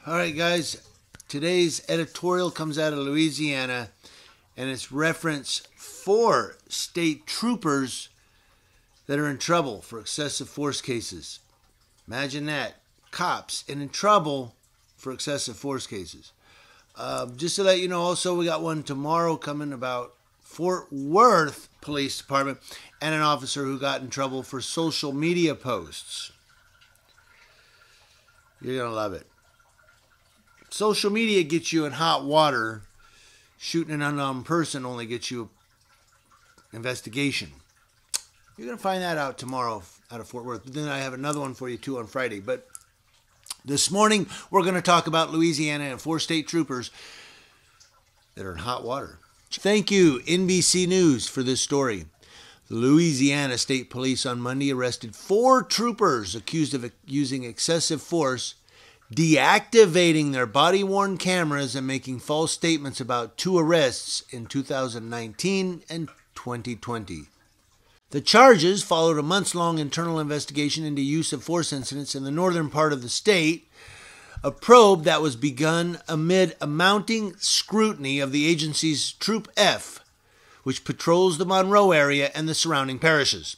All right, guys. Today's editorial comes out of Louisiana, and it's reference 4 state troopers that are in trouble for excessive force cases. Imagine that. Cops in trouble for excessive force cases. Just to let you know, also, we got one tomorrow coming about Fort Worth Police Department and an officer who got in trouble for social media posts. You're going to love it. Social media gets you in hot water. Shooting an unknown person only gets you an investigation. You're going to find that out tomorrow out of Fort Worth. But then I have another one for you too on Friday. But this morning, we're going to talk about Louisiana and 4 state troopers that are in hot water. Thank you, NBC News, for this story. The Louisiana State Police on Monday arrested 4 troopers accused of using excessive force, deactivating their body-worn cameras, and making false statements about 2 arrests in 2019 and 2020. The charges followed a months-long internal investigation into use of force incidents in the northern part of the state, a probe that was begun amid a mounting scrutiny of the agency's Troop F, which patrols the Monroe area and the surrounding parishes.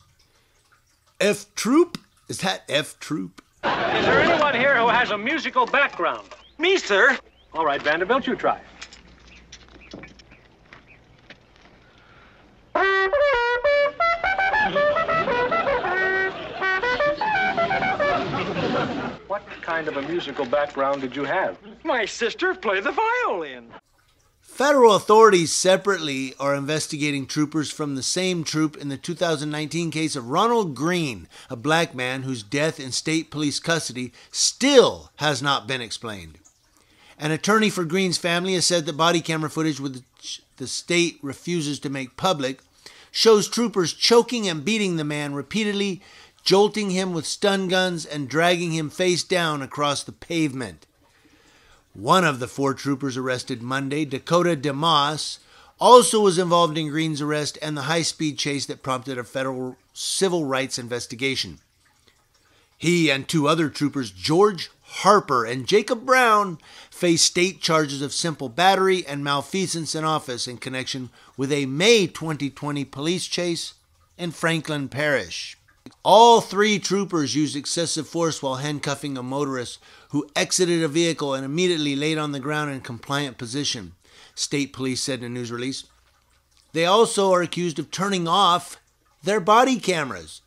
F Troop? Is that F Troop? Is there anyone here who has a musical background? Me, sir. All right, Vanderbilt, you try. What kind of a musical background did you have? My sister played the violin. Federal authorities separately are investigating troopers from the same troop in the 2019 case of Ronald Green, a black man whose death in state police custody still has not been explained. An attorney for Green's family has said that body camera footage which the state refuses to make public shows troopers choking and beating the man repeatedly, jolting him with stun guns and dragging him face down across the pavement. One of the 4 troopers arrested Monday, Dakota DeMoss, also was involved in Green's arrest and the high-speed chase that prompted a federal civil rights investigation. He and 2 other troopers, George Harper and Jacob Brown, face state charges of simple battery and malfeasance in office in connection with a May 2020 police chase in Franklin Parish. All 3 troopers used excessive force while handcuffing a motorist who exited a vehicle and immediately laid on the ground in compliant position, state police said in a news release. They also are accused of turning off their body cameras.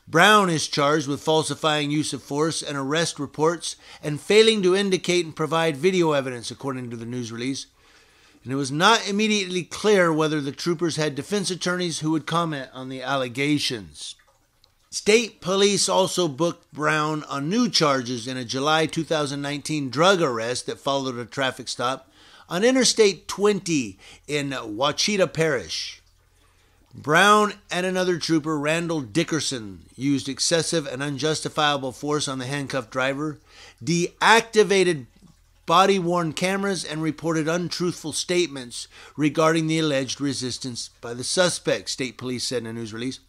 Brown is charged with falsifying use of force and arrest reports and failing to indicate and provide video evidence, according to the news release. And it was not immediately clear whether the troopers had defense attorneys who would comment on the allegations. State police also booked Brown on new charges in a July 2019 drug arrest that followed a traffic stop on Interstate 20 in Ouachita Parish. Brown and another trooper, Randall Dickerson, used excessive and unjustifiable force on the handcuffed driver, deactivated body-worn cameras, and reported untruthful statements regarding the alleged resistance by the suspect, state police said in a news release.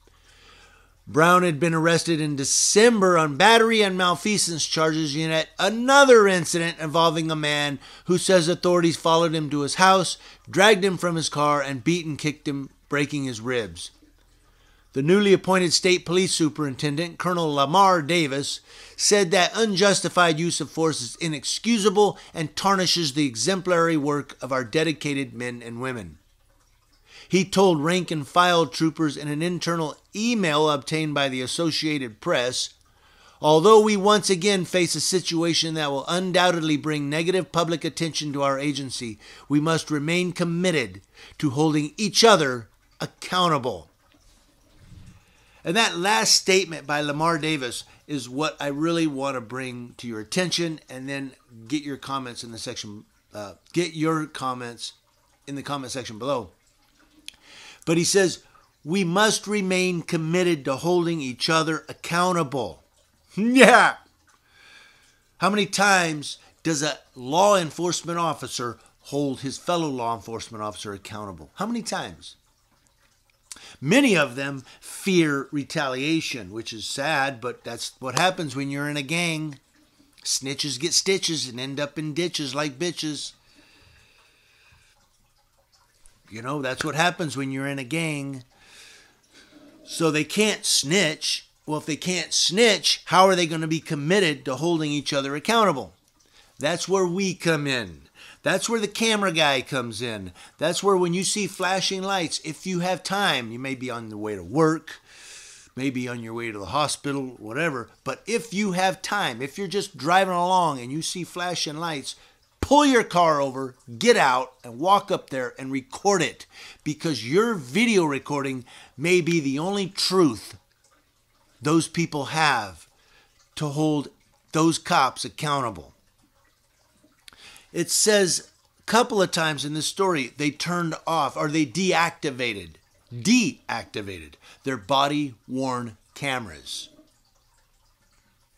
Brown had been arrested in December on battery and malfeasance charges in yet another incident involving a man who says authorities followed him to his house, dragged him from his car, and beat and kicked him, breaking his ribs. The newly appointed state police superintendent, Colonel Lamar Davis, said that unjustified use of force is inexcusable and tarnishes the exemplary work of our dedicated men and women. He told rank-and-file troopers in an internal email obtained by the Associated Press, although we once again face a situation that will undoubtedly bring negative public attention to our agency, we must remain committed to holding each other accountable. And that last statement by Lamar Davis is what I really want to bring to your attention, and then get your comments in the section. Get your comments in the comment section below. But he says, we must remain committed to holding each other accountable. Yeah. How many times does a law enforcement officer hold his fellow law enforcement officer accountable? How many times? Many of them fear retaliation, which is sad, but that's what happens when you're in a gang. Snitches get stitches and end up in ditches like bitches. You know, that's what happens when you're in a gang. So they can't snitch. Well, if they can't snitch, how are they going to be committed to holding each other accountable? That's where we come in. That's where the camera guy comes in. That's where when you see flashing lights, if you have time, you may be on the way to work, maybe on your way to the hospital, whatever. But if you have time, if you're just driving along and you see flashing lights, pull your car over, get out, and walk up there and record it. Because your video recording may be the only truth those people have to hold those cops accountable. It says a couple of times in this story they turned off or they deactivated their body-worn cameras.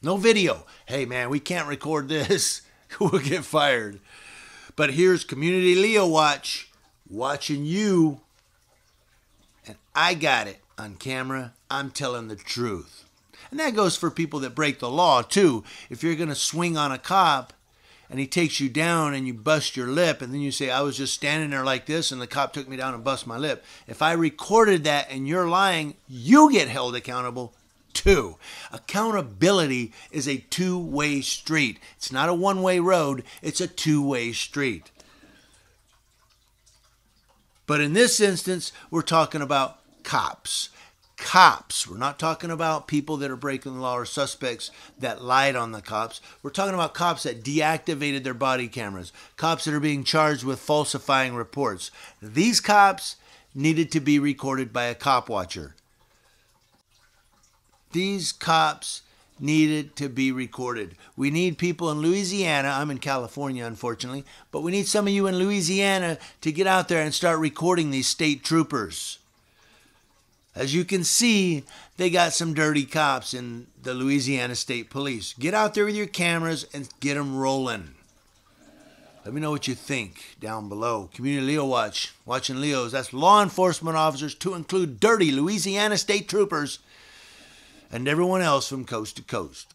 No video. Hey man, we can't record this. We'll get fired. But here's Community Leo Watch watching you, and I got it on camera. I'm telling the truth. And that goes for people that break the law too. If you're going to swing on a cop and he takes you down and you bust your lip and then you say, I was just standing there like this and the cop took me down and bust my lip. If I recorded that and you're lying, you get held accountable too. Accountability is a two-way street. It's not a one-way road. It's a two-way street. But in this instance, we're talking about cops. Cops. We're not talking about people that are breaking the law or suspects that lied on the cops. We're talking about cops that deactivated their body cameras. Cops that are being charged with falsifying reports. These cops needed to be recorded by a cop watcher. These cops needed to be recorded. We need people in Louisiana. I'm in California, unfortunately. But we need some of you in Louisiana to get out there and start recording these state troopers. As you can see, they got some dirty cops in the Louisiana State Police. Get out there with your cameras and get them rolling. Let me know what you think down below. Community Leo Watch, watching Leos. That's law enforcement officers to include dirty Louisiana State Troopers and everyone else from coast to coast.